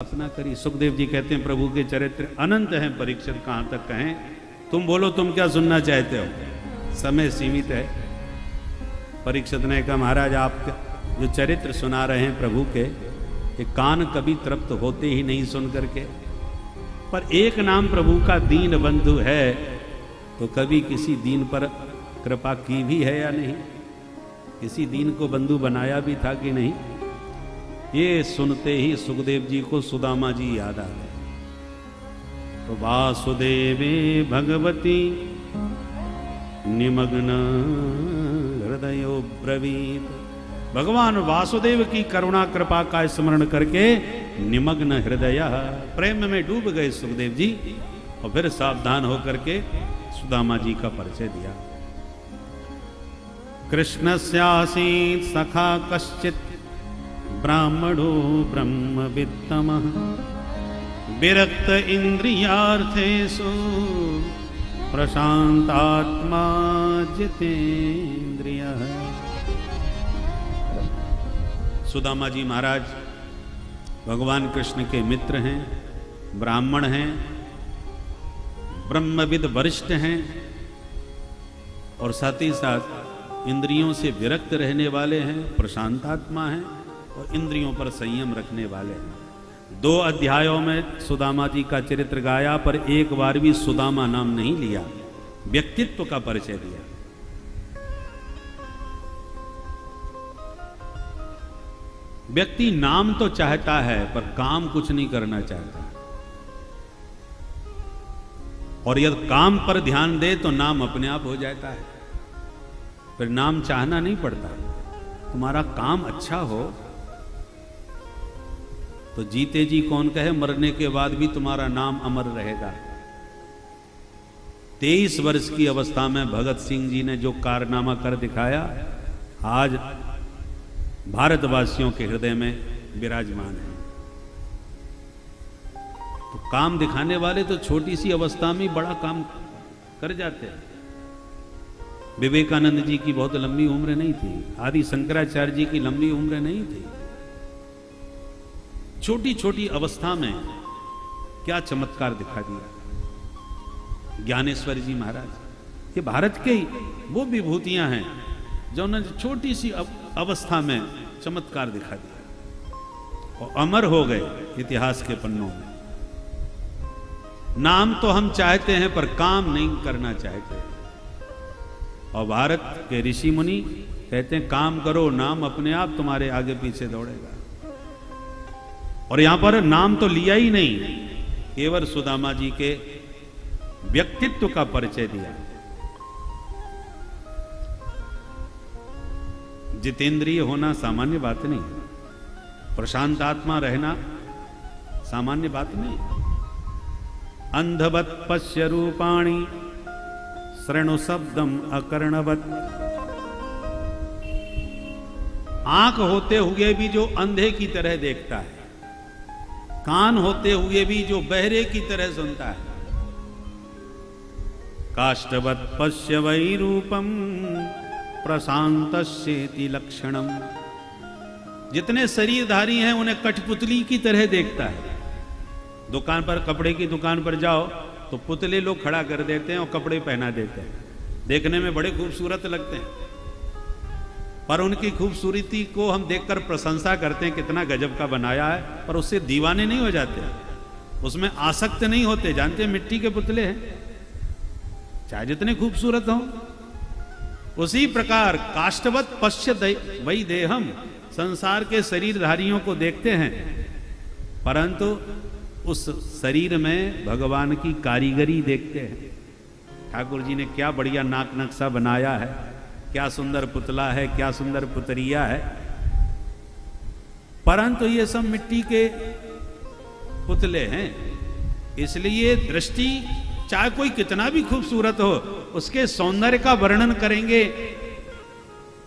स्थापना करी। सुखदेव जी कहते हैं प्रभु के चरित्र अनंत हैं, परीक्षित कहां तक कहें। तुम बोलो तुम क्या सुनना चाहते हो, समय सीमित है। परीक्षित ने कहा महाराज आप जो चरित्र सुना रहे हैं प्रभु के, ये कान कभी तृप्त होते ही नहीं सुन करके। पर एक नाम प्रभु का दीन बंधु है, तो कभी किसी दीन पर कृपा की भी है या नहीं, किसी दीन को बंधु बनाया भी था कि नहीं। ये सुनते ही सुखदेव जी को सुदामा जी याद आ गए। तो वासुदेवे भगवती निमग्न हृदयो ब्रवीत। भगवान वासुदेव की करुणा कृपा का स्मरण करके निमग्न हृदय, प्रेम में डूब गए सुखदेव जी। और फिर सावधान होकर के सुदामा जी का परिचय दिया। कृष्णस्यासीत् सखा कश्चित् ब्राह्मणो ब्रह्मवित्तमः विरक्त इंद्रियार्थेषु प्रशांतात्मा जितेन्द्रियः। सुदामा जी महाराज भगवान कृष्ण के मित्र हैं, ब्राह्मण हैं, ब्रह्मविद वरिष्ठ हैं और साथ ही साथ इंद्रियों से विरक्त रहने वाले हैं, प्रशांतात्मा हैं और इंद्रियों पर संयम रखने वाले हैं। 2 अध्यायों में सुदामा जी का चरित्र गाया, पर एक बार भी सुदामा नाम नहीं लिया, व्यक्तित्व का परिचय दिया। व्यक्ति नाम तो चाहता है पर काम कुछ नहीं करना चाहता, और यदि काम पर ध्यान दे तो नाम अपने आप हो जाता है। फिर नाम चाहना नहीं पड़ता। तुम्हारा काम अच्छा हो तो जीते जी कौन कहे, मरने के बाद भी तुम्हारा नाम अमर रहेगा। 23 वर्ष की अवस्था में भगत सिंह जी ने जो कारनामा कर दिखाया, आज भारतवासियों के हृदय में विराजमान है। तो काम दिखाने वाले तो छोटी सी अवस्था में बड़ा काम कर जाते हैं। विवेकानंद जी की बहुत लंबी उम्र नहीं थी, आदि शंकराचार्य जी की लंबी उम्र नहीं थी। छोटी छोटी अवस्था में क्या चमत्कार दिखा दिया। ज्ञानेश्वर जी महाराज, ये भारत के ही वो विभूतियां हैं जो उन्होंने छोटी सी अवस्था में चमत्कार दिखा दिया और अमर हो गए इतिहास के पन्नों में। नाम तो हम चाहते हैं पर काम नहीं करना चाहते। और भारत के ऋषि मुनि कहते हैं काम करो, नाम अपने आप तुम्हारे आगे पीछे दौड़ेगा। और यहां पर नाम तो लिया ही नहीं, केवल सुदामा जी के व्यक्तित्व का परिचय दिया। जितेंद्रिय होना सामान्य बात नहीं है, प्रशांत आत्मा रहना सामान्य बात नहीं है। अंधवत पश्य रूपाणी शृणु शब्दम अकर्णवत। आंख होते हुए भी जो अंधे की तरह देखता है, कान होते हुए भी जो बहरे की तरह सुनता है। काष्ठवत पश्य वै रूपम प्रशांतस्येति लक्षणम। जितने शरीरधारी हैं उन्हें कठपुतली की तरह देखता है। दुकान पर, कपड़े की दुकान पर जाओ तो पुतले लोग खड़ा कर देते हैं और कपड़े पहना देते हैं, देखने में बड़े खूबसूरत लगते हैं, पर उनकी खूबसूरती को हम देखकर प्रशंसा करते हैं, कितना गजब का बनाया है, पर उससे दीवाने नहीं हो जाते, उसमें आसक्त नहीं होते। जानते हैं मिट्टी के पुतले हैं, चाहे जितने खूबसूरत हों। उसी प्रकार काष्ठवत पश्य वै देहम, संसार के शरीरधारियों को देखते हैं, परंतु उस शरीर में भगवान की कारीगरी देखते हैं। ठाकुर जी ने क्या बढ़िया नाक नक्शा बनाया है, क्या सुंदर पुतला है, क्या सुंदर पुतरिया है, परंतु ये सब मिट्टी के पुतले हैं। इसलिए दृष्टि चाहे कोई कितना भी खूबसूरत हो, उसके सौंदर्य का वर्णन करेंगे,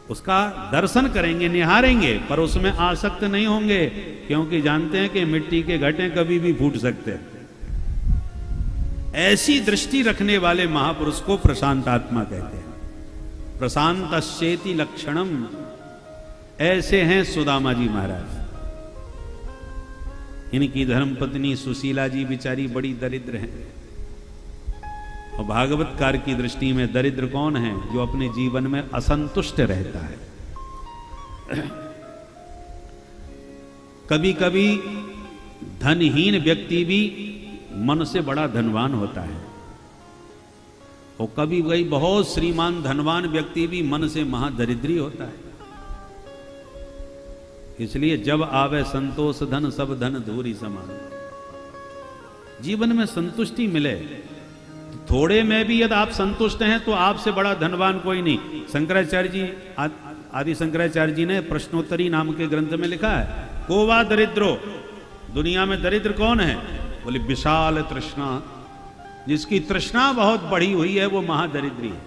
उसका दर्शन करेंगे, निहारेंगे, पर उसमें आसक्त नहीं होंगे, क्योंकि जानते हैं कि मिट्टी के घटे कभी भी फूट सकते हैं। ऐसी दृष्टि रखने वाले महापुरुष को प्रशांत आत्मा कहते हैं। प्रशांतस्येति लक्षणम, ऐसे हैं सुदामा जी महाराज। इनकी धर्मपत्नी सुशीला जी बेचारी बड़ी दरिद्र हैं। और भागवतकार की दृष्टि में दरिद्र कौन है? जो अपने जीवन में असंतुष्ट रहता है। कभी कभी धनहीन व्यक्ति भी मन से बड़ा धनवान होता है, और कभी कभी बहुत श्रीमान धनवान व्यक्ति भी मन से महादरिद्री होता है। इसलिए जब आवे संतोष धन सब धन धूरी समान। जीवन में संतुष्टि मिले तो थोड़े में भी यदि आप संतुष्ट हैं तो आपसे बड़ा धनवान कोई नहीं। शंकराचार्य जी, आदि शंकराचार्य जी ने प्रश्नोत्तरी नाम के ग्रंथ में लिखा है, कोवा दरिद्रो, दुनिया में दरिद्र कौन है? बोले विशाल तृष्णा, जिसकी तृष्णा बहुत बढ़ी हुई है वो महादरिद्री है।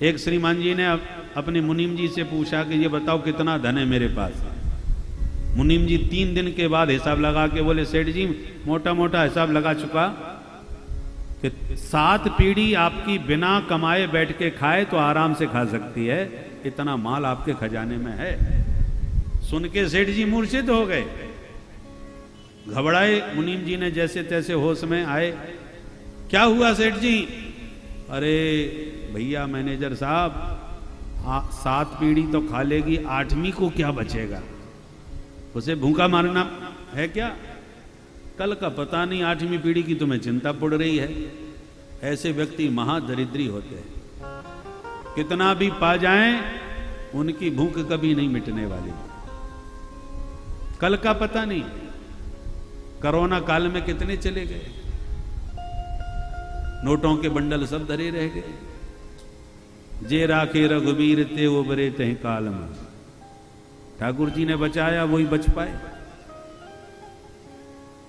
एक श्रीमान जी ने अपने मुनीम जी से पूछा कि ये बताओ कितना धन है मेरे पास। मुनीम जी 3 दिन के बाद हिसाब लगा के बोले, सेठ जी मोटा मोटा हिसाब लगा चुका कि 7 पीढ़ी आपकी बिना कमाए बैठ के खाए तो आराम से खा सकती है, इतना माल आपके खजाने में है। सुन के सेठ जी मूर्छित हो गए, घबराए। मुनीम जी ने जैसे तैसे होश में आए, क्या हुआ सेठ जी? अरे भैया मैनेजर साहब, 7 पीढ़ी तो खा लेगी, 8वीं को क्या बचेगा? उसे भूखा मारना है क्या? कल का पता नहीं, 8वीं पीढ़ी की तुम्हें चिंता पड़ रही है। ऐसे व्यक्ति महादरिद्री होते हैं। कितना भी पा जाएं उनकी भूख कभी नहीं मिटने वाली। कल का पता नहीं, कोरोना काल में कितने चले गए, नोटों के बंडल सब धरे रह गए। जे राखे रघुवीर ते उबरे ते काल में, ठाकुर जी ने बचाया वही बच पाए।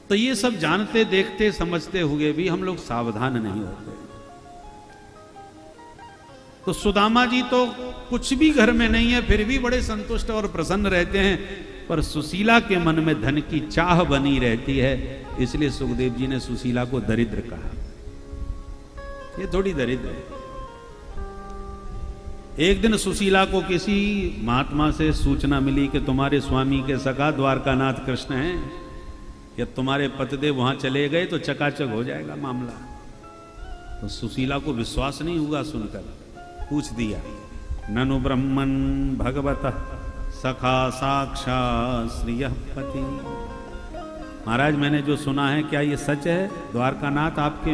तो ये सब जानते देखते समझते हुए भी हम लोग सावधान नहीं होते। तो सुदामा जी तो कुछ भी घर में नहीं है फिर भी बड़े संतुष्ट और प्रसन्न रहते हैं, पर सुशीला के मन में धन की चाह बनी रहती है। इसलिए सुखदेव जी ने सुशीला को दरिद्र कहा। ये थोड़ी दरिद्र है। एक दिन सुशीला को किसी महात्मा से सूचना मिली कि तुम्हारे स्वामी के सखा द्वारकानाथ कृष्ण हैं, या तुम्हारे पतिदेव वहां चले गए तो चकाचक हो जाएगा मामला। तो सुशीला को विश्वास नहीं हुआ, सुनकर पूछ दिया, ननु ब्रह्मन भगवत सखा साक्षात् श्रियः पति। महाराज मैंने जो सुना है क्या ये सच है? द्वारकानाथ आपके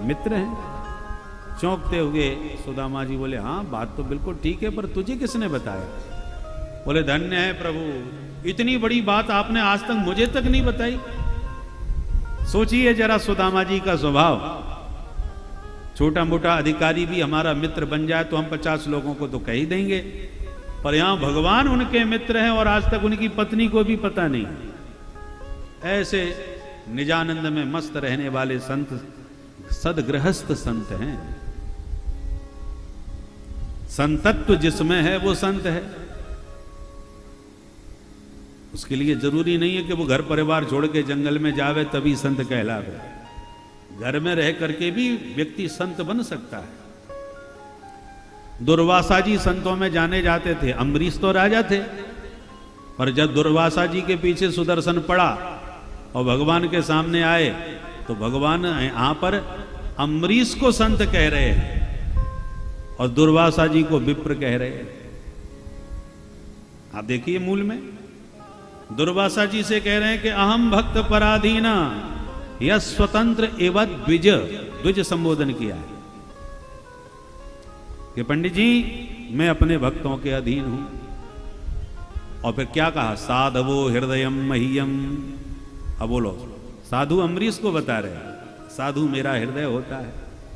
मित्र हैं? चौंकते हुए सुदामा जी बोले, हाँ बात तो बिल्कुल ठीक है, पर तुझे किसने बताया? बोले, धन्य है प्रभु, इतनी बड़ी बात आपने आज तक मुझे तक नहीं बताई। सोचिए जरा सुदामा जी का स्वभाव, छोटा मोटा अधिकारी भी हमारा मित्र बन जाए तो हम 50 लोगों को तो कह ही देंगे, पर यहां भगवान उनके मित्र हैं और आज तक उनकी पत्नी को भी पता नहीं। ऐसे निजानंद में मस्त रहने वाले संत सदगृहस्थ संत हैं। संतत्व जिसमें है वो संत है। उसके लिए जरूरी नहीं है कि वो घर परिवार छोड़ के जंगल में जावे तभी संत कहलावे। घर में रह करके भी व्यक्ति संत बन सकता है। दुर्वासा जी संतों में जाने जाते थे। अम्बरीश तो राजा थे, पर जब दुर्वासा जी के पीछे सुदर्शन पड़ा और भगवान के सामने आए तो भगवान यहां पर अम्बरीश को संत कह रहे हैं और दुर्वासा जी को विप्र कह रहे हैं। आप देखिए मूल में दुर्वासा जी से कह रहे हैं कि अहम भक्त पराधीना, यह स्वतंत्र एवं द्विज, द्विज संबोधन किया है कि पंडित जी मैं अपने भक्तों के अधीन हूं। और फिर क्या कहा, साधवो हृदयम मह्यम। अब बोलो, साधु अम्बरीश को बता रहे हैं साधु मेरा हृदय होता है,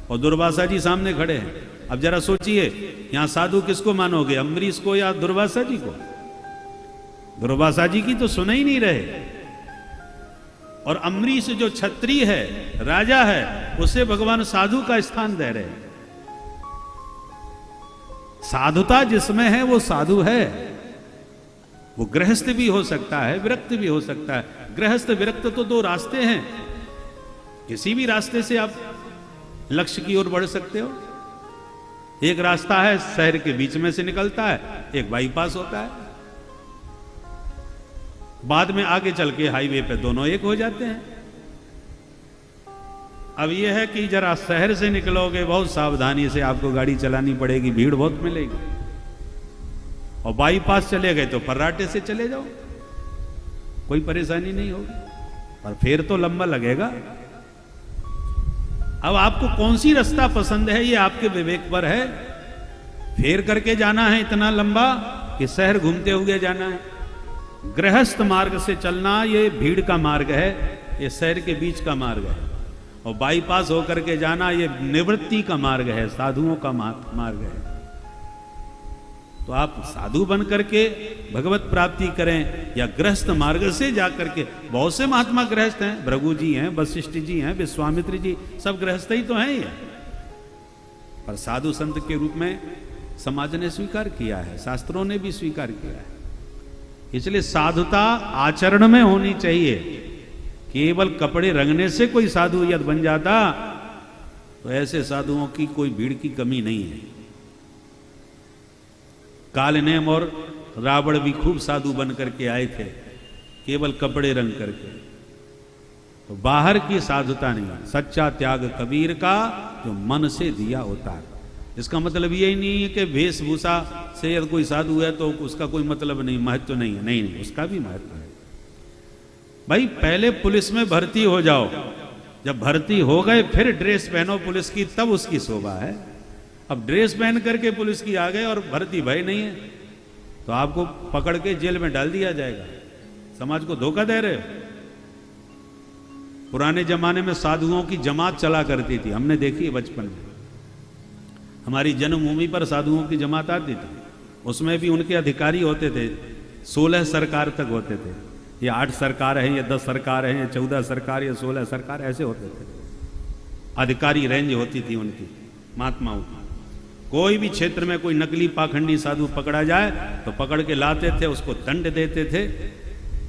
और दुर्वासा जी सामने खड़े हैं। अब जरा सोचिए यहां साधु किसको मानोगे, अम्बरीश को या दुर्वासा जी को? दुर्वासा जी की तो सुन ही नहीं रहे। और अम्बरीश जो क्षत्रिय है, राजा है, उसे भगवान साधु का स्थान दे रहे हैं। साधुता जिसमें है वो साधु है। वो गृहस्थ भी हो सकता है, विरक्त भी हो सकता है। गृहस्थ विरक्त तो 2 रास्ते हैं, किसी भी रास्ते से आप लक्ष्य की ओर बढ़ सकते हो। एक रास्ता है शहर के बीच में से निकलता है, एक बाईपास होता है। बाद में आगे चल के हाईवे पे दोनों एक हो जाते हैं। अब यह है कि जरा शहर से निकलोगे बहुत सावधानी से आपको गाड़ी चलानी पड़ेगी, भीड़ बहुत मिलेगी। और बाईपास चले गए तो फर्राटे से चले जाओ, कोई परेशानी नहीं होगी, पर फिर तो लंबा लगेगा। अब आपको कौन सी रास्ता पसंद है ये आपके विवेक पर है। फेर करके जाना है इतना लंबा कि शहर घूमते हुए जाना है। गृहस्थ मार्ग से चलना ये भीड़ का मार्ग है, ये शहर के बीच का मार्ग है। और बाईपास होकर के जाना ये निवृत्ति का मार्ग है, साधुओं का मार्ग है। तो आप साधु बन करके भगवत प्राप्ति करें या गृहस्थ मार्ग से जाकर के। बहुत से महात्मा गृहस्थ हैं, भृगु जी हैं, वशिष्ठ जी हैं, विश्वामित्र जी, सब गृहस्थ ही तो हैं ये। पर साधु संत के रूप में समाज ने स्वीकार किया है, शास्त्रों ने भी स्वीकार किया है। इसलिए साधुता आचरण में होनी चाहिए। केवल कपड़े रंगने से कोई साधु यदि बन जाता तो ऐसे साधुओं की कोई भीड़ की कमी नहीं है। कालनेम और रावण भी खूब साधु बन करके आए थे, केवल कपड़े रंग करके। तो बाहर की साधुता नहीं, सच्चा त्याग कबीर का जो मन से दिया होता है। इसका मतलब यही नहीं है कि वेशभूषा से यदि कोई साधु है तो उसका कोई मतलब नहीं, महत्व नहीं है। नहीं, उसका भी महत्व है। भाई पहले पुलिस में भर्ती हो जाओ, जब भर्ती हो गए फिर ड्रेस पहनो पुलिस की, तब उसकी शोभा है। अब ड्रेस पहन करके पुलिस की आ गए और भर्ती भय नहीं है तो आपको पकड़ के जेल में डाल दिया जाएगा। समाज को धोखा दे रहे हो। पुराने जमाने में साधुओं की जमात चला करती थी, हमने देखी है बचपन में। हमारी जन्मभूमि पर साधुओं की जमात आती थी, उसमें भी उनके अधिकारी होते थे, 16 सरकार तक होते थे। ये 8 सरकार है, ये 10 सरकार है, ये 14 सरकार, ये 16 सरकार, ऐसे होते थे। अधिकारी रेंज होती थी उनकी, महात्माओं की। कोई भी क्षेत्र में कोई नकली पाखंडी साधु पकड़ा जाए तो पकड़ के लाते थे, उसको दंड देते थे।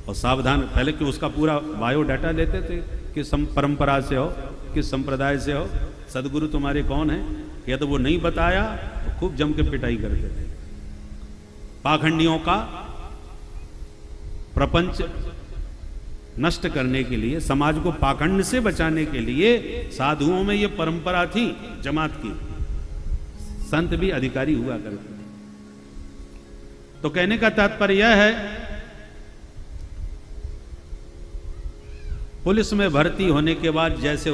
और सावधान, पहले कि उसका पूरा बायोडाटा लेते थे, किस परंपरा से हो, किस संप्रदाय से हो, सदगुरु तुम्हारे कौन है। या तो वो नहीं बताया तो खूब जम के पिटाई करते थे। पाखंडियों का प्रपंच नष्ट करने के लिए, समाज को पाखंड से बचाने के लिए साधुओं में ये परंपरा थी जमात की। संत भी अधिकारी हुआ करते थे। तो कहने का तात्पर्य यह है, पुलिस में भर्ती होने के बाद जैसे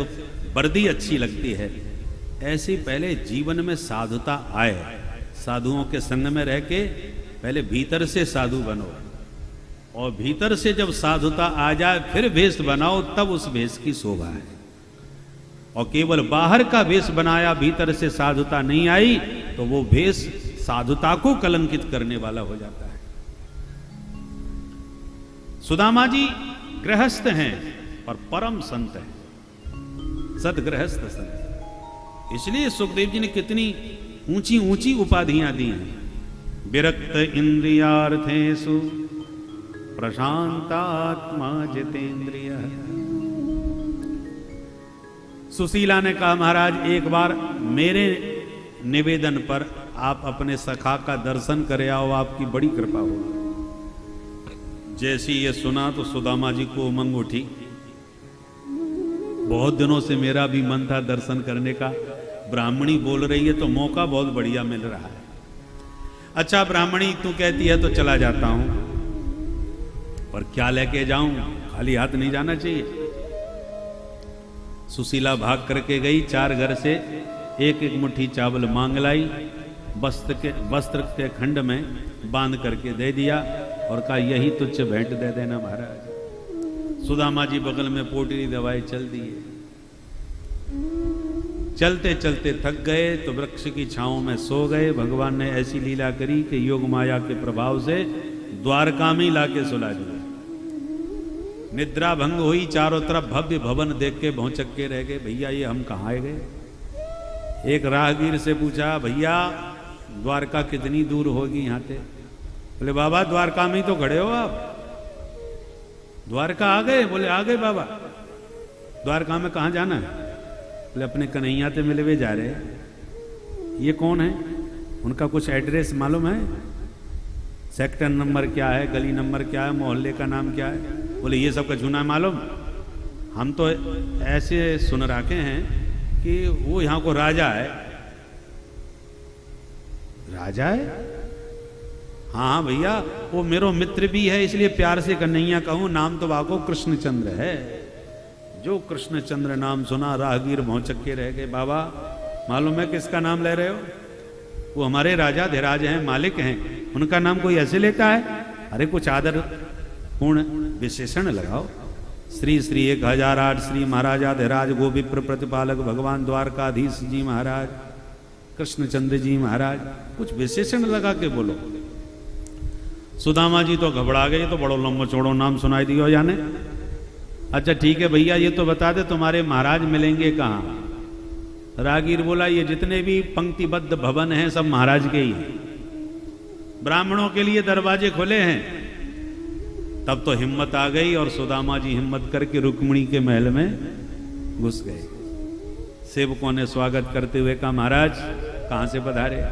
वर्दी अच्छी लगती है, ऐसी पहले जीवन में साधुता आए। साधुओं के संग में रह के पहले भीतर से साधु बनो, और भीतर से जब साधुता आ जाए फिर वेश बनाओ, तब उस वेश की शोभा है। और केवल बाहर का वेश बनाया, भीतर से साधुता नहीं आई, तो वो वेश साधुता को कलंकित करने वाला हो जाता है। सुदामा जी गृहस्थ हैं और परम संत हैं, सदगृहस्थ संत। इसलिए सुखदेव जी ने कितनी ऊंची ऊंची उपाधियां दी हैं। विरक्त इंद्रियार्थेषु प्रशांतात्मा जितेंद्रिय। सुशीला ने कहा, महाराज एक बार मेरे निवेदन पर आप अपने सखा का दर्शन करे आओ, आपकी बड़ी कृपा होगी। जैसी ये सुना तो सुदामा जी को उमंग उठी। बहुत दिनों से मेरा भी मन था दर्शन करने का, ब्राह्मणी बोल रही है तो मौका बहुत बढ़िया मिल रहा है। अच्छा ब्राह्मणी तू कहती है तो चला जाता हूं, पर क्या लेके जाऊं, खाली हाथ नहीं जाना चाहिए। सुशीला भाग करके गई, 4 घर से एक एक मुट्ठी चावल मांग लाई, वस्त्र के खंड में बांध करके दे दिया और कहा यही तुझे भेंट दे देना महाराज। सुदामा जी बगल में पोटली दवाई चल दिए। चलते चलते थक गए तो वृक्ष की छांव में सो गए। भगवान ने ऐसी लीला करी कि योग माया के प्रभाव से द्वारका में लाके सुला दिया। निद्रा भंग हुई, चारों तरफ भव्य भवन देख के भौचक के रह गए। भैया ये हम कहाँ गए। एक राहगीर से पूछा, भैया द्वारका कितनी दूर होगी यहाँ से। बोले बाबा द्वारका में ही तो खड़े हो आप, द्वारका आ गए। बोले आ गए बाबा। द्वारका में कहाँ जाना है। बोले अपने कन्हैया से मिलवे जा रहे। ये कौन है, उनका कुछ एड्रेस मालूम है। सेक्टर नंबर क्या है, गली नंबर क्या है, मोहल्ले का नाम क्या है? बोले ये सब का झूना मालूम। हम तो ऐसे सुन रखे हैं कि वो यहाँ को राजा है। राजा है? हाँ भैया, वो मेरो मित्र भी है, इसलिए प्यार से कन्हैया कहूं। नाम तो वाको कृष्णचंद्र है। जो कृष्णचंद्र नाम सुना राहगीर भौचक के रह गए। बाबा मालूम है किसका नाम ले रहे हो? वो हमारे राजा धीराज हैं, मालिक हैं, उनका नाम कोई ऐसे लेता है? अरे कुछ आदर पूर्ण विशेषण लगाओ। श्री श्री 1008 श्री महाराजा धीराज गोविप्र प्रतिपालक भगवान द्वारकाधीश जी महाराज, कृष्णचंद्र जी महाराज, कुछ विशेषण लगा के बोलो। सुदामा जी तो घबरा गए, तो बड़ो लंबो चौड़ो नाम सुनाई दियो जाने। अच्छा ठीक है भैया, ये तो बता दे तुम्हारे महाराज मिलेंगे कहाँ? रागीर बोला ये जितने भी पंक्तिबद्ध भवन हैं सब महाराज के ही हैं, ब्राह्मणों के लिए दरवाजे खुले हैं। तब तो हिम्मत आ गई और सुदामा जी हिम्मत करके रुक्मिणी के महल में घुस गए। सेवकों ने स्वागत करते हुए कहा महाराज कहां से पधारे?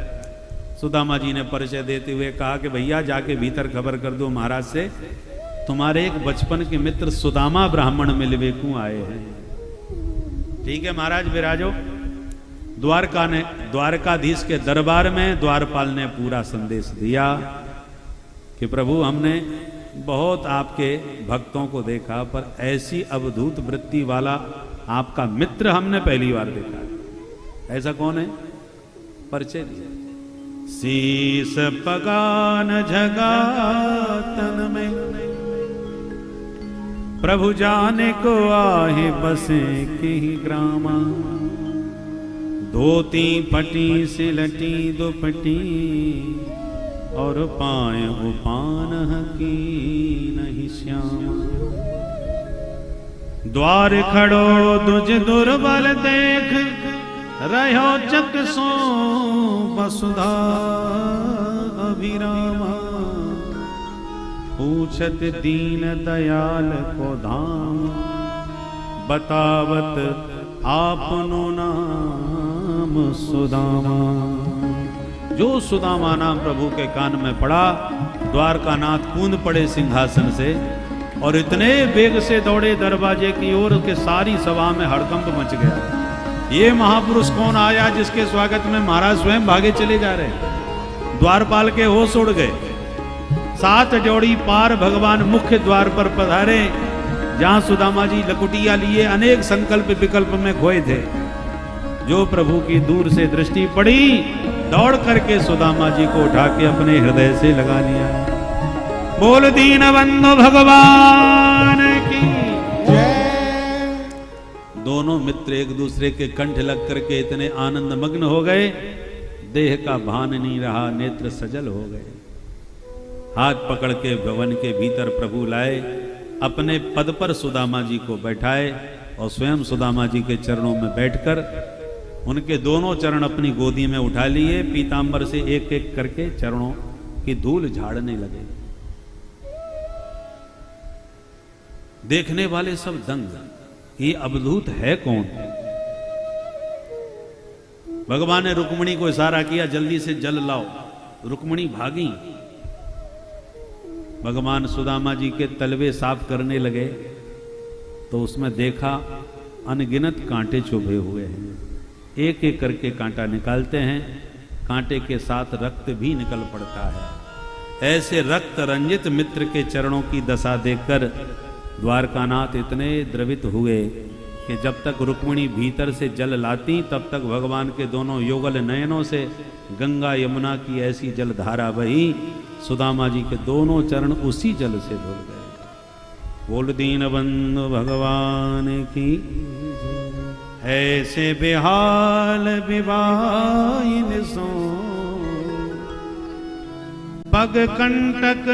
सुदामा जी ने परिचय देते हुए कहा कि भैया जाके भीतर खबर कर दो महाराज से, तुम्हारे एक बचपन के मित्र सुदामा ब्राह्मण मिलवे को आए हैं। ठीक है महाराज विराजो। द्वारकाधीश के दरबार में द्वारपाल ने पूरा संदेश दिया कि प्रभु हमने बहुत आपके भक्तों को देखा, पर ऐसी अवधूत वृत्ति वाला आपका मित्र हमने पहली बार देखा। ऐसा कौन है? परिचय दिया। शीस पगान झगा तन में, प्रभु जाने को आहे बसे के ही ग्रामा। धोती फटी सिलटी दुपटी, और पाए उपान की नहीं श्यामा। द्वार खड़ो दुज दुर्बल देख, रहो चक सो वसुधा अभिरामा। पूछत दीन दयाल को धाम, बतावत आपनो नाम सुदामा। जो सुदामा नाम प्रभु के कान में पड़ा, द्वारकानाथ कूद पड़े सिंहासन से और इतने वेग से दौड़े दरवाजे की ओर के सारी सभा में हड़कंप मच गया। ये महापुरुष कौन आया जिसके स्वागत में महाराज स्वयं भागे चले जा रहे? द्वारपाल के होश उड़ गए। 7 जोड़ी पार भगवान मुख्य द्वार पर पधारे, जहां सुदामा जी लकुटिया लिए अनेक संकल्प विकल्प में खोए थे। जो प्रभु की दूर से दृष्टि पड़ी, दौड़ करके सुदामा जी को उठा के अपने हृदय से लगा लिया। बोल दीन बंधु भगवान की जय। दोनों मित्र एक दूसरे के कंठ लग करके इतने आनंद मग्न हो गए, देह का भान नहीं रहा, नेत्र सजल हो गए। हाथ पकड़ के भवन के भीतर प्रभु लाए, अपने पद पर सुदामा जी को बैठाए और स्वयं सुदामा जी के चरणों में बैठकर उनके दोनों चरण अपनी गोदी में उठा लिए। पीतांबर से एक एक करके चरणों की धूल झाड़ने लगे। देखने वाले सब दंग, ये अवधूत है कौन? भगवान ने रुक्मिणी को इशारा किया, जल्दी से जल लाओ। रुक्मिणी भागी। भगवान सुदामा जी के तलवे साफ करने लगे तो उसमें देखा अनगिनत कांटे चुभे हुए हैं। एक एक करके कांटा निकालते हैं, कांटे के साथ रक्त भी निकल पड़ता है। ऐसे रक्त रंजित मित्र के चरणों की दशा देखकर द्वारकानाथ इतने द्रवित हुए कि जब तक रुक्मिणी भीतर से जल लाती तब तक भगवान के दोनों युगल नयनों से गंगा यमुना की ऐसी जलधारा बही, सुदामा जी के दोनों चरण उसी जल से धुल गए। बोल दीन बंधु भगवान की। ऐसे बेहाल विवाहिन सो, पग कंटक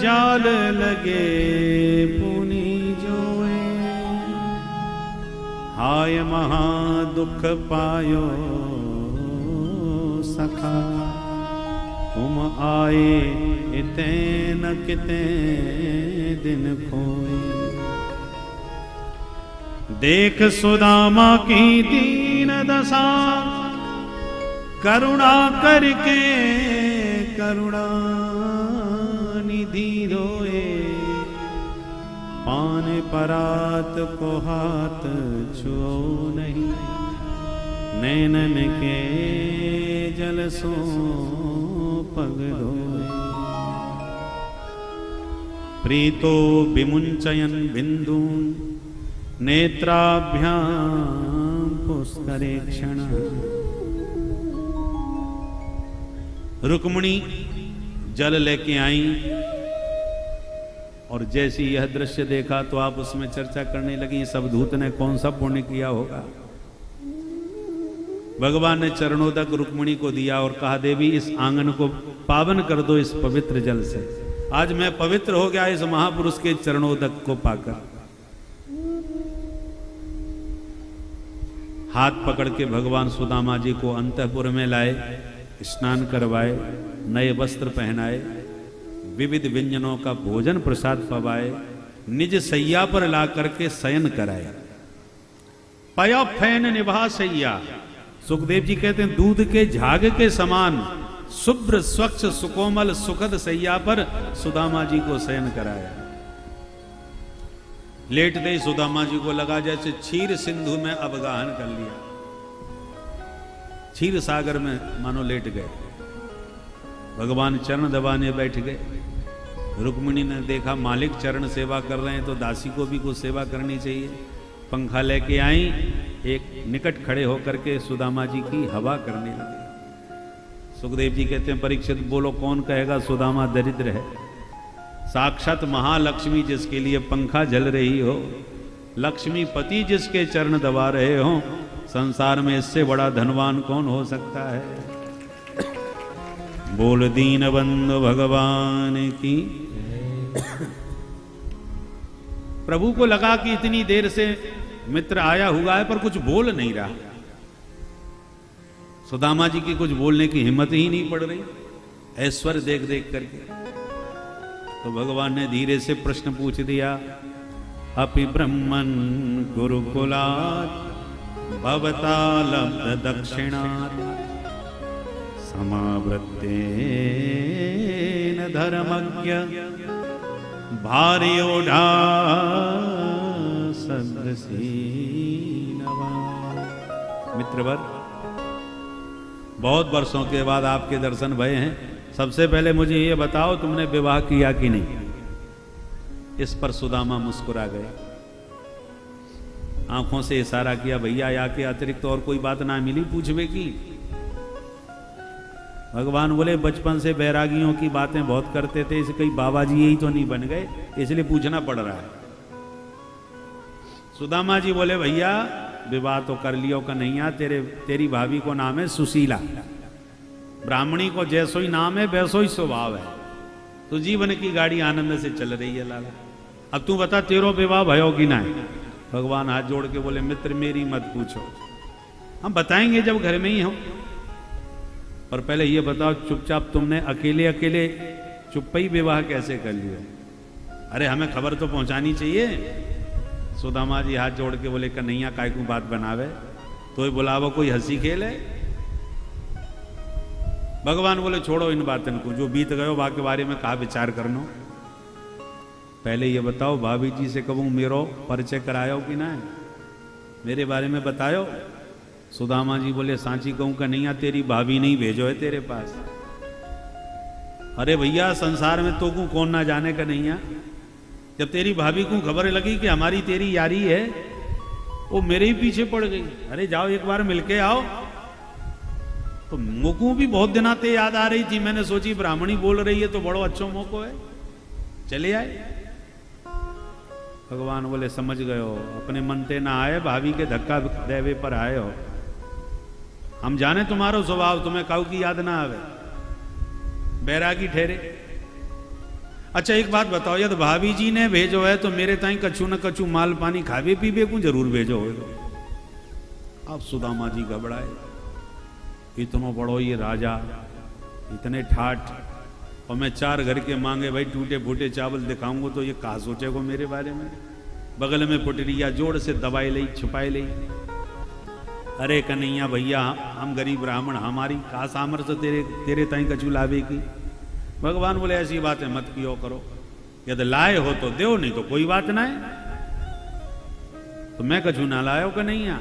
जाल लगे पुनि जोए। हाय महा दुख पायो सखा, तुम आए इते न किते दिन खोए। देख सुदामा की दीन दशा, करुणा करके करुणा विधि धोए, पान परात को हाथ छुओ नहीं, नैनन के जल सो पग धोए। प्रीतो विमुंचयन बिंदून नेत्राभ्याम पुष्करेक्षण। रुक्मिणी जल लेके आई और जैसे यह दृश्य देखा तो आप उसमें चर्चा करने लगी, सब धूत ने कौन सा पुण्य किया होगा। भगवान ने चरणोदक रुक्मिणी को दिया और कहा, देवी इस आंगन को पावन कर दो इस पवित्र जल से। आज मैं पवित्र हो गया इस महापुरुष के चरणोदक को पाकर। हाथ पकड़ के भगवान सुदामा जी को अंतःपुर में लाए, स्नान करवाए, नए वस्त्र पहनाए, विविध व्यंजनों का भोजन प्रसाद पवाए, निज सैया पर ला करके शयन कराए। पया फैन निभा सैया, सुखदेव जी कहते हैं दूध के झाग के समान शुभ्र स्वच्छ सुकोमल सुखद सैया पर सुदामा जी को शयन कराया। लेटते ही सुदामा जी को लगा जैसे क्षीर सिंधु में अवगाहन कर लिया, क्षीर सागर में मानो लेट गए। भगवान चरण दबाने बैठ गए। रुक्मिणी ने देखा मालिक चरण सेवा कर रहे हैं तो दासी को भी कुछ सेवा करनी चाहिए। पंखा लेके आई, एक निकट खड़े होकर के सुदामा जी की हवा करने लगे। सुखदेव जी कहते हैं परीक्षित बोलो कौन कहेगा सुदामा दरिद्र है। साक्षात महालक्ष्मी जिसके लिए पंखा जल रही हो, लक्ष्मी पति जिसके चरण दबा रहे हो, संसार में इससे बड़ा धनवान कौन हो सकता है। बोल दीन बंधु भगवान की। प्रभु को लगा कि इतनी देर से मित्र आया हुआ है पर कुछ बोल नहीं रहा। सुदामा जी की कुछ बोलने की हिम्मत ही नहीं पड़ रही ऐश्वर्य देख देख करके। तो भगवान ने धीरे से प्रश्न पूछ दिया, अपि ब्रह्मन् गुरुकुलात् भवता लब्ध दक्षिणात् समावृत्तेन धर्मज्ञ भार्योढ़ा सदृशीनवा। मित्रवर, बहुत वर्षों के बाद आपके दर्शन भये हैं। सबसे पहले मुझे ये बताओ तुमने विवाह किया कि नहीं। इस पर सुदामा मुस्कुरा गए, आंखों से इशारा किया, भैया या के अतिरिक्त और कोई बात ना मिली पूछवे की। भगवान बोले बचपन से बैरागियों की बातें बहुत करते थे, इसे कहीं बाबा जी यही तो नहीं बन गए, इसलिए पूछना पड़ रहा है। सुदामा जी बोले भैया विवाह तो कर लियो कन्हैया, तेरी भाभी को नाम है सुशीला। ब्राह्मणी को जैसो ही नाम है वैसो ही स्वभाव है, तो जीवन की गाड़ी आनंद से चल रही है लाला। अब तू बता तेरो विवाह भयो कि ना। भगवान हाथ जोड़ के बोले मित्र मेरी मत पूछो, हम बताएंगे जब घर में ही हो। पर पहले ये बताओ चुपचाप तुमने अकेले अकेले चुप ही विवाह कैसे कर लिया। अरे हमें खबर तो पहुंचानी चाहिए। सुदामा जी हाथ जोड़ के बोले कन्हैया काय को बात बनावे, तो ही बुलावो कोई हंसी खेल है। भगवान बोले छोड़ो इन बातों को, जो बीत गयो बा के बारे में कहा विचार करनो। पहले ये बताओ भाभी जी से कहूं मेरो परिचय करायो कि ना, मेरे बारे में बतायो। सुदामा जी बोले सांची कहूं कन्हैया तेरी भाभी नहीं भेजो है तेरे पास। अरे भैया संसार में तो को कौन ना जाने कन्हैया, जब तेरी भाभी को खबर लगी कि हमारी तेरी यारी है, वो मेरे ही पीछे पड़ गई। अरे जाओ एक बार मिलके आओ। तो मोको भी बहुत दिन आते याद आ रही थी, मैंने सोची ब्राह्मणी बोल रही है तो बड़ो अच्छो मौको है, चले आए। भगवान बोले समझ गए हो, अपने मनते ना आए, भाभी के धक्का देवे पर आए हो। हम जाने तुम्हारो स्वभाव, तुम्हें काऊ की याद ना आवे, बैरागी ठहरे। अच्छा एक बात बताओ, यदि भाभी जी ने भेजो है तो मेरे ताई कछु न कछु माल पानी खावे पीवे को जरूर भेजो हो। अब सुदामा जी घबराए, इतनो बड़ो ये राजा, इतने ठाठ, और मैं 4 घर के मांगे भाई टूटे फूटे चावल दिखाऊंगा तो ये कहा सोचेगो मेरे बारे में। बगल में पुटरिया जोड़ से दवाई ली छुपाई ली। अरे कन्हैया भैया हम गरीब ब्राह्मण, हमारी का सामर्थ्य तेरे ताई कछु लावे की। भगवान बोले ऐसी बातें मत कियो करो, यदि लाए हो तो दो, नहीं तो कोई बात ना है। तो मैं कछु ना लायो कि नहीं आ।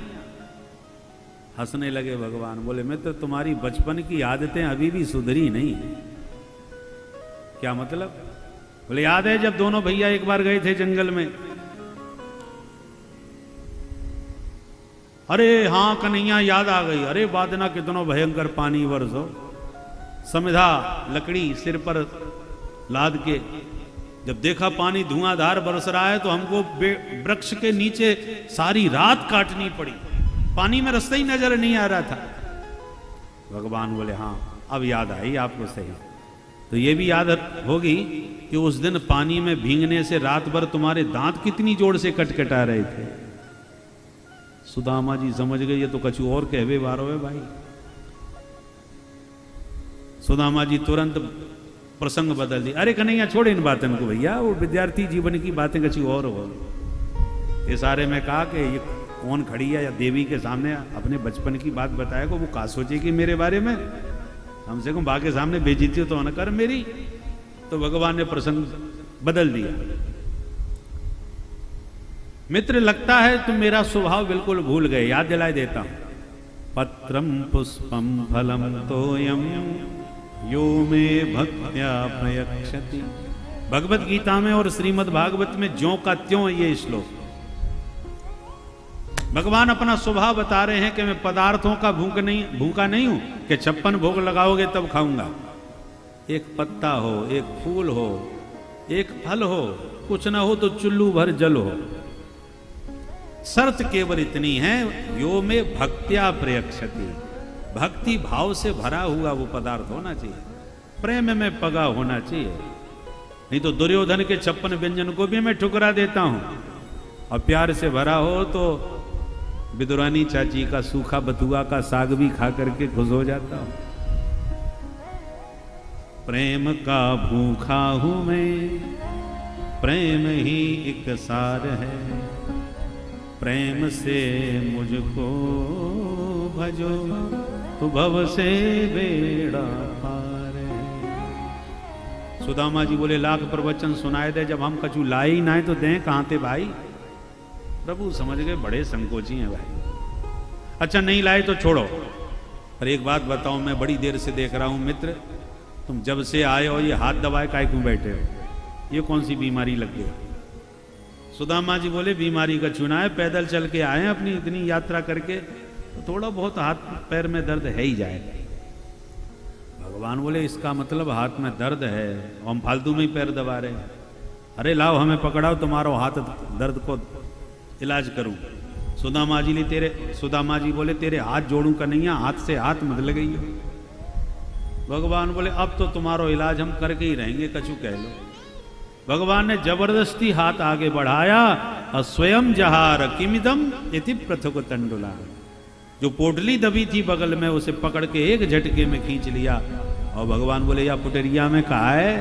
हंसने लगे भगवान, बोले मैं तो तुम्हारी बचपन की आदतें अभी भी सुधरी नहीं है। क्या मतलब? बोले याद है जब दोनों भैया एक बार गए थे जंगल में? अरे हाँ कन्हैया याद आ गई। अरे बादना कितना भयंकर पानी बरसो, समझा लकड़ी सिर पर लाद के जब देखा पानी धुआंधार बरस रहा है तो हमको वृक्ष के नीचे सारी रात काटनी पड़ी, पानी में रास्ता ही नजर नहीं आ रहा था। भगवान बोले हाँ अब याद आई आपको सही। तो ये भी याद होगी कि उस दिन पानी में भीगने से रात भर तुम्हारे दांत कितनी जोर से कटकटा रहे थे। सुदामा जी समझ गए ये तो कछु और कहवे बारो है भाई। सुदामा जी तुरंत प्रसंग बदल दी। अरे कन्हैया छोड़े इन बातों को भैया, वो विद्यार्थी जीवन की बातें कछु और हो। ये सारे में कहा कि ये कौन खड़ी है या देवी के सामने अपने बचपन की बात बताया को वो का सोचेगी मेरे बारे में, कम से कम बाकी सामने बेइज्जती तो न कर मेरी। तो भगवान ने प्रसंग बदल दिया। मित्र लगता है तुम मेरा स्वभाव बिल्कुल भूल गए, याद दिलाई देता हूं। पत्रम पुष्पम फलम तोयम यो में भक्त्या प्रयक्षति। भगवत गीता में और श्रीमद् भागवत में ज्यों का त्यों ये श्लोक। भगवान अपना स्वभाव बता रहे हैं कि मैं पदार्थों का भूखा नहीं हूं कि 56 भोग लगाओगे तब खाऊंगा। एक पत्ता हो, एक फूल हो, एक फल हो, कुछ ना हो तो चुल्लू भर जल हो, शर्त केवल इतनी है यो में भक्त्या प्रयक्षति। भक्ति भाव से भरा हुआ वो पदार्थ होना चाहिए, प्रेम में पगा होना चाहिए। नहीं तो दुर्योधन के 56 व्यंजन को भी मैं ठुकरा देता हूं, और प्यार से भरा हो तो विदुरानी चाची का सूखा बथुआ का साग भी खा करके खुश हो जाता हूं। प्रेम का भूखा हूं मैं, प्रेम ही एक सार है, प्रेम से मुझको भजो तो भव से बेड़ा पार है। सुदामा जी बोले लाख प्रवचन सुनाए दे, जब हम कछु लाए ही ना है तो दें कहां थे भाई। प्रभु समझ गए बड़े संकोची हैं भाई। अच्छा नहीं लाए तो छोड़ो, पर एक बात बताओ, मैं बड़ी देर से देख रहा हूं मित्र, तुम जब से आए हो ये हाथ दबाए काहे क्यों बैठे हो? ये कौन सी बीमारी लग गई? सुदामा जी बोले बीमारी का चुना है, पैदल चल के आए अपनी इतनी यात्रा करके, तो थोड़ा बहुत हाथ पैर में दर्द है ही जाएगा। भगवान बोले इसका मतलब हाथ में दर्द है और हम फालतू में ही पैर दबा रहे हैं। अरे लाओ हमें पकड़ाओ, तुम्हारा हाथ दर्द को इलाज करूं। सुदामा जी बोले तेरे हाथ जोड़ूं का नहीं है, हाथ से हाथ मत लगाइए। भगवान बोले अब तो तुम्हारा इलाज हम करके ही रहेंगे, कछु कह लो। भगवान ने जबरदस्ती हाथ आगे बढ़ाया और स्वयं जहार किमिदम इति पृथुक तंडुला। जो पोटली दबी थी बगल में उसे पकड़ के एक झटके में खींच लिया। और भगवान बोले या पुटरिया में कहा है।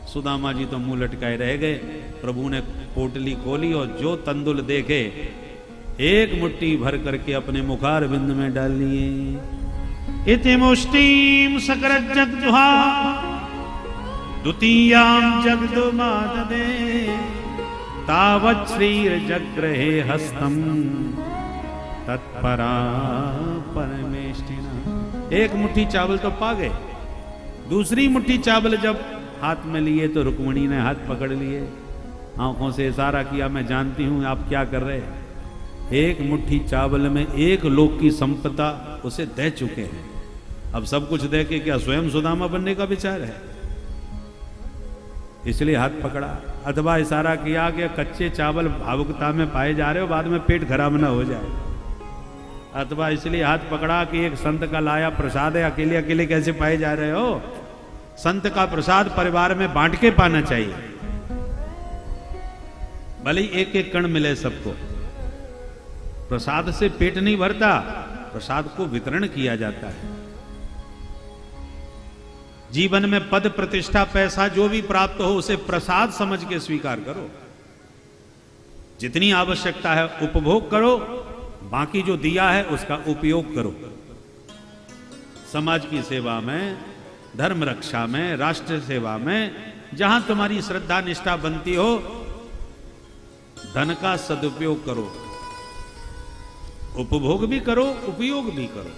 सुदामा जी तो मुंह लटकाए रह गए। प्रभु ने पोटली खोली और जो तंदुल देखे एक मुट्ठी भर करके अपने मुखार बिंद में डाल लिए। इति मुष्टिम सकरत जगजुहा द्वितीयाम जगदुमाददे तावत् श्रीर जग्रहे हस्तम तत्परा परमेष्टिना। एक मुट्ठी चावल तो पा गए, दूसरी मुट्ठी चावल जब हाथ में लिए तो रुक्मिणी ने हाथ पकड़ लिए, आंखों से इशारा किया मैं जानती हूं आप क्या कर रहे हैं। एक मुट्ठी चावल में एक लोक की संपदा उसे दे चुके हैं, अब सब कुछ दे के क्या स्वयं सुदामा बनने का विचार है? इसलिए हाथ पकड़ा, अथवा इशारा किया कि कच्चे चावल भावुकता में पाए जा रहे हो, बाद में पेट खराब ना हो जाए। अथवा इसलिए हाथ पकड़ा कि एक संत का लाया प्रसाद है, अकेले अकेले कैसे पाए जा रहे हो? संत का प्रसाद परिवार में बांट के पाना चाहिए, भले एक एक कण मिले सबको। प्रसाद से पेट नहीं भरता, प्रसाद को वितरण किया जाता है। जीवन में पद प्रतिष्ठा पैसा जो भी प्राप्त हो उसे प्रसाद समझ के स्वीकार करो। जितनी आवश्यकता है उपभोग करो, बाकी जो दिया है उसका उपयोग करो। समाज की सेवा में धर्म रक्षा में, राष्ट्र सेवा में, जहां तुम्हारी श्रद्धा निष्ठा बनती हो, धन का सदुपयोग करो। उपभोग भी करो, उपयोग भी करो।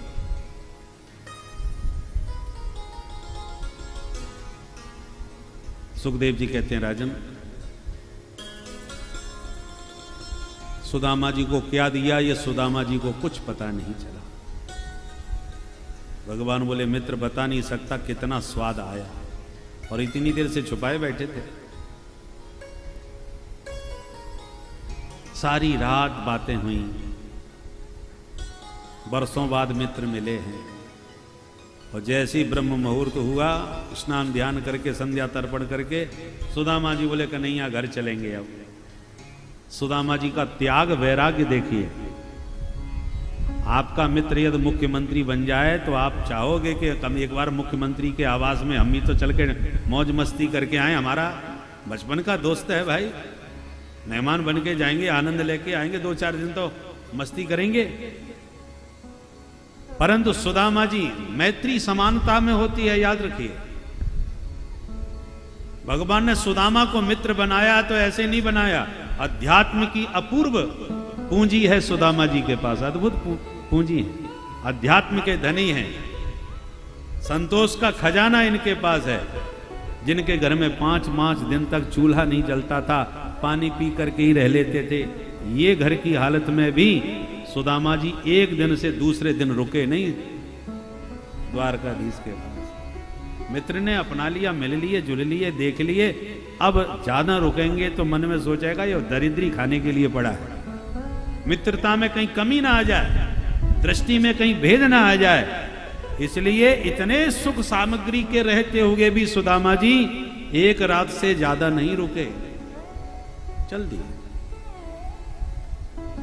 सुखदेव जी कहते हैं, राजन, सुदामा जी को क्या दिया, ये सुदामा जी को कुछ पता नहीं चला। भगवान बोले, मित्र बता नहीं सकता कितना स्वाद आया, और इतनी देर से छुपाए बैठे थे। सारी रात बातें हुई, बरसों बाद मित्र मिले हैं, और जैसे ही ब्रह्म मुहूर्त हुआ, स्नान ध्यान करके संध्या तर्पण करके सुदामा जी बोले, कन्हैया घर चलेंगे। अब सुदामा जी का त्याग वैराग्य देखिए। आपका मित्र यदि मुख्यमंत्री बन जाए तो आप चाहोगे कि कम एक बार मुख्यमंत्री के आवास में हम ही तो चल के मौज मस्ती करके आए, हमारा बचपन का दोस्त है भाई, मेहमान बन के जाएंगे, आनंद लेके आएंगे, 2-4 दिन तो मस्ती करेंगे। परंतु सुदामा जी, मैत्री समानता में होती है, याद रखिए। भगवान ने सुदामा को मित्र बनाया तो ऐसे नहीं बनाया, अध्यात्म की अपूर्व पूंजी है सुदामा जी के पास, अद्भुत पूंजी है, अध्यात्म के धनी हैं, संतोष का खजाना इनके पास है। जिनके घर में 5-5 दिन तक चूल्हा नहीं जलता था, पानी पी करके ही रह लेते थे, ये घर की हालत में भी सुदामा जी एक दिन से दूसरे दिन रुके नहीं द्वारकाधीश के पास। मित्र ने अपना लिया, मिल लिए, जुल लिए, देख लिए, अब ज्यादा रुकेंगे तो मन में सोचेगा ये दरिद्री खाने के लिए पड़ा है। मित्रता में कहीं कमी ना आ जाए, दृष्टि में कहीं भेद ना आ जाए, इसलिए इतने सुख सामग्री के रहते हुए भी सुदामा जी एक रात से ज्यादा नहीं रुके, चल दिए।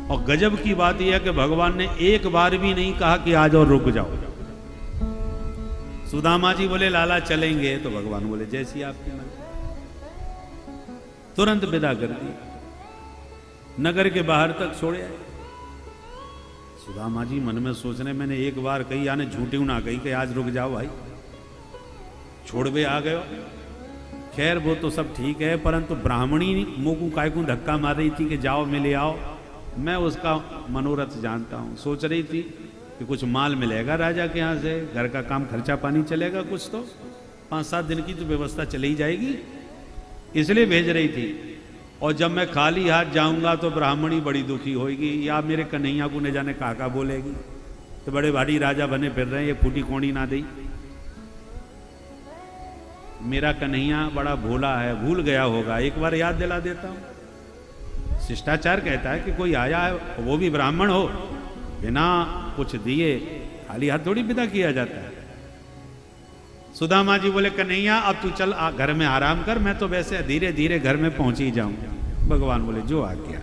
और गजब की बात यह है कि भगवान ने एक बार भी नहीं कहा कि आज और रुक जाओ। सुदामा जी बोले, लाला चलेंगे, तो भगवान बोले, जैसी आपकी मर्जी। तुरंत विदा कर दिया, नगर के बाहर तक छोड़े आए। सुदामा जी मन में सोच रहे, मैंने एक बार कही, यानी झूठी ना कही कि आज रुक जाओ भाई, छोड़वे आ गए। खैर वो तो सब ठीक है, परंतु ब्राह्मणी मुंह को काय को धक्का मार रही थी कि जाओ मिले आओ। मैं उसका मनोरथ जानता हूं। सोच रही थी कि कुछ माल मिलेगा राजा के यहाँ से, घर का काम खर्चा पानी चलेगा, कुछ तो 5-7 दिन की तो व्यवस्था चली जाएगी, इसलिए भेज रही थी। और जब मैं खाली हाथ जाऊंगा तो ब्राह्मणी बड़ी दुखी होगी, या मेरे कन्हैया को न जाने काका बोलेगी, तो बड़े भारी राजा बने फिर रहे हैं, ये फूटी कोणी ना दी। मेरा कन्हैया बड़ा भोला है, भूल गया होगा, एक बार याद दिला देता हूं। शिष्टाचार कहता है कि कोई आया है, वो भी ब्राह्मण हो, बिना कुछ दिए खाली हाथ थोड़ी विदा किया जाता है। सुदामा जी बोले, कन्हैया अब तू चल घर में आराम कर, मैं तो वैसे धीरे धीरे घर में पहुंच ही जाऊंगा। भगवान बोले, जो आ गया।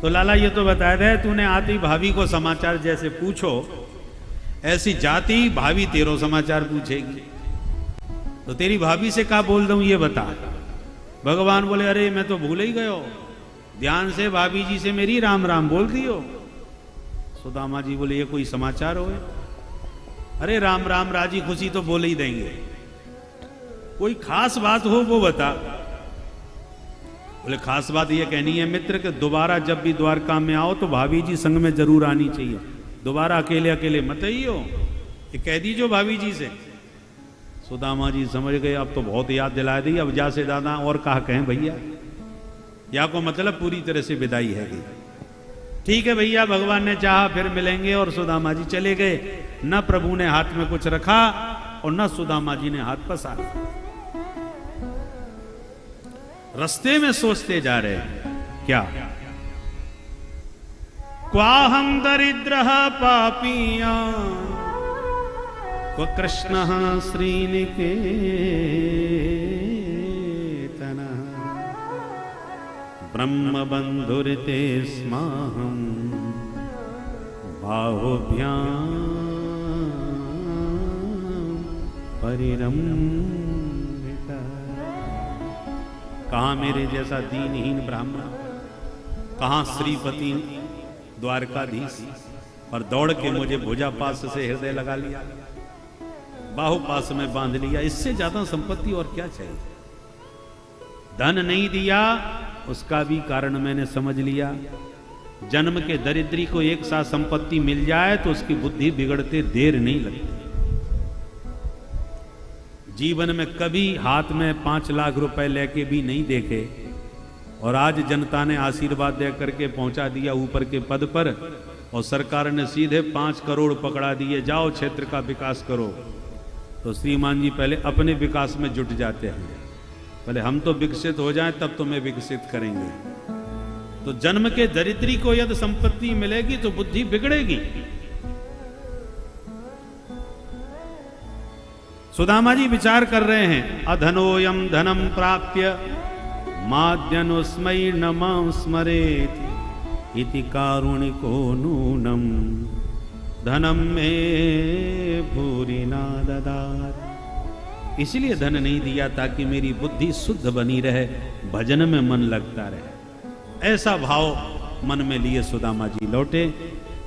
तो लाला ये तो बताया था, तूने आती भाभी को समाचार जैसे पूछो, ऐसी जाती भाभी तेरो समाचार पूछेगी, तो तेरी भाभी से क्या बोल दूं ये बता। भगवान बोले, अरे मैं तो भूल ही गयो, ध्यान से भाभी जी से मेरी राम राम बोल दियो। सुदामा जी बोले, ये कोई समाचार हो? अरे राम राम राजी खुशी तो बोल ही देंगे, कोई खास बात हो वो बता। बोले, खास बात ये कहनी है मित्र कि दोबारा जब भी द्वारका में आओ तो भाभी जी संग में जरूर आनी चाहिए, दोबारा अकेले अकेले मत आइयो, ये कह दीजिए भाभी जी से। सुदामा जी समझ गए, अब तो बहुत याद दिला दी, अब जा से दादा और कहा कहें भैया, या को मतलब पूरी तरह से विदाई है गई। ठीक है भैया, भगवान ने चाहा फिर मिलेंगे, और सुदामा जी चले गए। न प्रभु ने हाथ में कुछ रखा और न सुदामा जी ने हाथ पसारा, रास्ते में सोचते जा रहे हैं क्या, क्वाहं दरिद्र पापिया क्व कृष्ण श्रीनिकेतन ब्रह्म बंधुरिते स्माहं बाहुभ्यां परिरम्भितः। कहाँ मेरे जैसा दीनहीन ब्राह्मण, कहाँ श्रीपति द्वारकाधीश, और दौड़ के मुझे भुजा पास से हृदय लगा लिया। बाहुपास में बांध लिया। इससे ज्यादा संपत्ति और क्या चाहिए? धन नहीं दिया उसका भी कारण मैंने समझ लिया। जन्म के दरिद्री को एक साथ संपत्ति मिल जाए तो उसकी बुद्धि बिगड़ते देर नहीं लगती। जीवन में कभी हाथ में 5 लाख रुपए लेके भी नहीं देखे और आज जनता ने आशीर्वाद दे करके पहुंचा दिया ऊपर के पद पर, और सरकार ने सीधे 5 करोड़ पकड़ा दिए, जाओ क्षेत्र का विकास करो। तो श्रीमान जी पहले अपने विकास में जुट जाते हैं, पहले हम तो विकसित हो जाएं तब तुम्हें विकसित करेंगे। तो जन्म के दरिद्री को यदि संपत्ति मिलेगी तो बुद्धि बिगड़ेगी। सुदामा जी विचार कर रहे हैं, अधनोयम धनम प्राप्य माद्यनुस्मयी नमः स्मरेत इति कारुणिको नूनम धनम में भूरि ना ददार। इसलिए धन नहीं दिया ताकि मेरी बुद्धि शुद्ध बनी रहे, भजन में मन लगता रहे। ऐसा भाव मन में लिए सुदामा जी लौटे।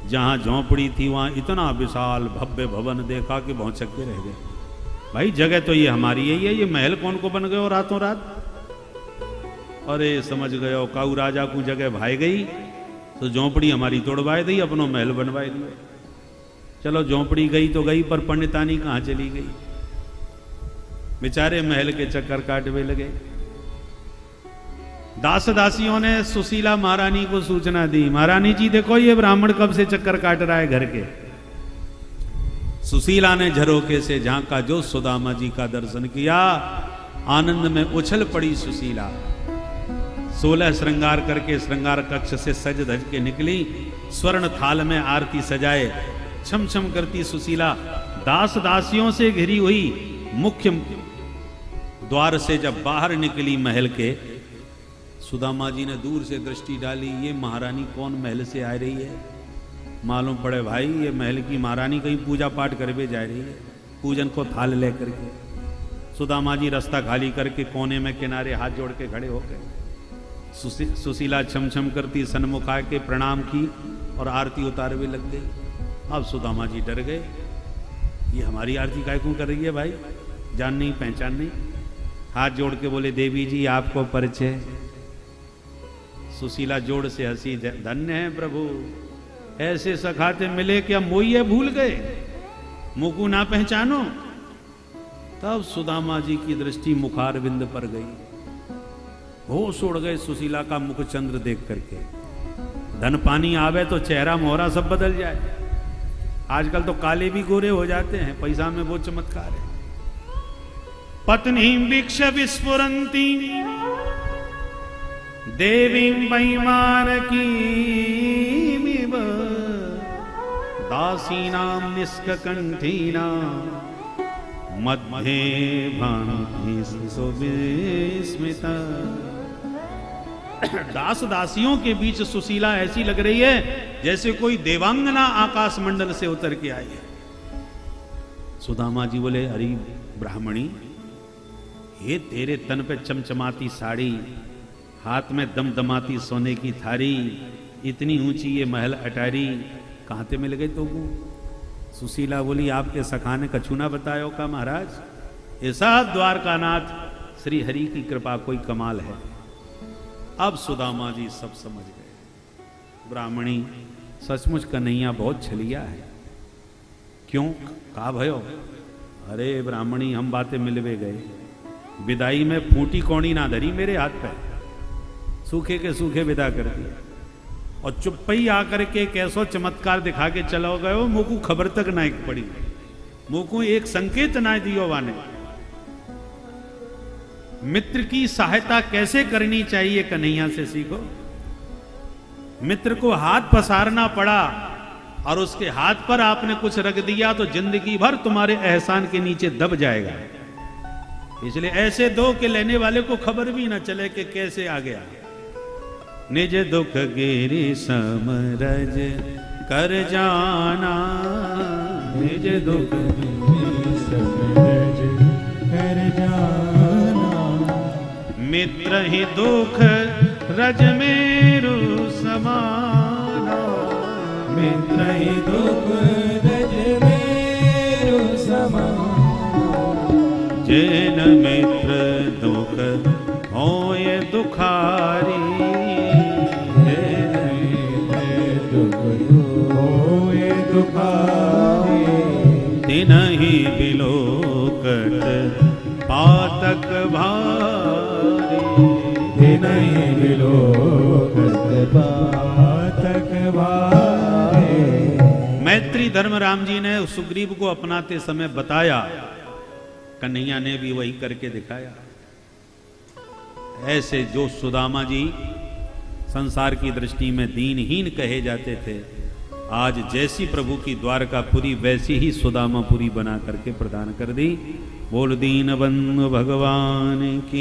जहां झोंपड़ी थी वहां इतना विशाल भव्य भवन देखा कि भौंचक्के रह गए। भाई जगह तो ये हमारी यही है, ये महल कौन को बन गए रातों रात? अरे समझ गए, काऊ राजा को जगह भाई गई तो झोंपड़ी हमारी तोड़वाए दी, अपनो महल बनवाए दिए। चलो झोंपड़ी गई तो गई, पर पंडितानी कहां चली गई? बेचारे महल के चक्कर काटवे लगे। दास दासियों ने सुशीला महारानी को सूचना दी, महारानी जी देखो ये ब्राह्मण कब से चक्कर काट रहा है घर के। सुशीला ने झरोके से झांका, जो सुदामा जी का दर्शन किया, आनंद में उछल पड़ी सुशीला। 16 श्रृंगार करके श्रृंगार कक्ष से सज धज के निकली, स्वर्ण थाल में आरती सजाए छम छम करती सुशीला दास दासियों से घिरी हुई मुख्य द्वार से जब बाहर निकली महल के, सुदामा जी ने दूर से दृष्टि डाली, ये महारानी कौन महल से आ रही है? मालूम पड़े भाई ये महल की महारानी कहीं पूजा पाठ करके जा रही है, पूजन को थाल लेकर के। सुदामा जी रास्ता खाली करके कोने में किनारे हाथ जोड़ के खड़े हो गए। सुशीला छम छम करती सन्मुख आके प्रणाम की और आरती उतारवे लग गई। अब सुदामा जी डर गए, ये हमारी आरती काय क्यों कर रही है भाई? जान नहीं पहचान नहीं। हाथ जोड़ के बोले, देवी जी आपको परिचय। सुशीला जोड़ से हंसी, धन्य है प्रभु, ऐसे सखाते मिले क्या मोइये भूल गए, मुकु ना पहचानो। तब सुदामा जी की दृष्टि मुखारविंद पर गई, होश उड़ गए सुशीला का मुख चंद्र देख करके। धन पानी आवे तो चेहरा मोहरा सब बदल जाए। आजकल तो काले भी गोरे हो जाते हैं, पैसा में वो चमत्कार है। पत्नी वीक्ष विस्फुरंती देवी वैमान की दासीनाम निष्कंठीना मध्य भांति सुविस्मिता। दास दासियों के बीच सुशीला ऐसी लग रही है जैसे कोई देवांगना आकाश मंडल से उतर के आई है। सुदामा जी बोले, अरे ब्राह्मणी, ये तेरे तन पे चमचमाती साड़ी, हाथ में दमदमाती सोने की थारी, इतनी ऊंची ये महल अटारी, कहां ते मिल गई तुमको? सुशीला बोली, आपके सखा ने कछु ना बतायो का महाराज? ऐसा द्वारकानाथ श्री हरि की कृपा कोई कमाल है। अब सुदामा जी सब समझ गए, ब्राह्मणी सचमुच कन्हैया बहुत छलिया है। क्यों? कहा भयो? अरे ब्राह्मणी, हम बातें मिलवे गए, विदाई में फूटी कौड़ी ना धरी मेरे हाथ पे, सूखे के सूखे विदा कर दिया, और चुप्पी आकर के कैसो चमत्कार दिखा के चलो गए हो, मुझको खबर तक ना पड़ी, मुझको एक संकेत ना दियो वाने। मित्र की सहायता कैसे करनी चाहिए कन्हैया से सीखो। मित्र को हाथ पसारना पड़ा और उसके हाथ पर आपने कुछ रख दिया तो जिंदगी भर तुम्हारे एहसान के नीचे दब जाएगा। इसलिए ऐसे दो के लेने वाले को खबर भी ना चले कि कैसे आ गया। निज दुख गिरी समरज कर जाना, निज दुख गिरी समरज कर जाना, मित्र ही दुख रज मेरु समाना, मित्र ही दुख रज मेरु समाना। जैन मित्र दुख होय दुखारी, तिनहि बिलोकट पातक भारी, तिनहि बिलोकट पातक भारी। मैत्री धर्म राम जी ने सुग्रीव को अपनाते समय बताया, कन्हैया ने भी वही करके दिखाया। ऐसे जो सुदामा जी संसार की दृष्टि में दीनहीन कहे जाते थे, आज जैसी प्रभु की द्वारकापुरी वैसी ही सुदामापुरी बना करके प्रदान कर दी। बोल दीन बंधु भगवान की।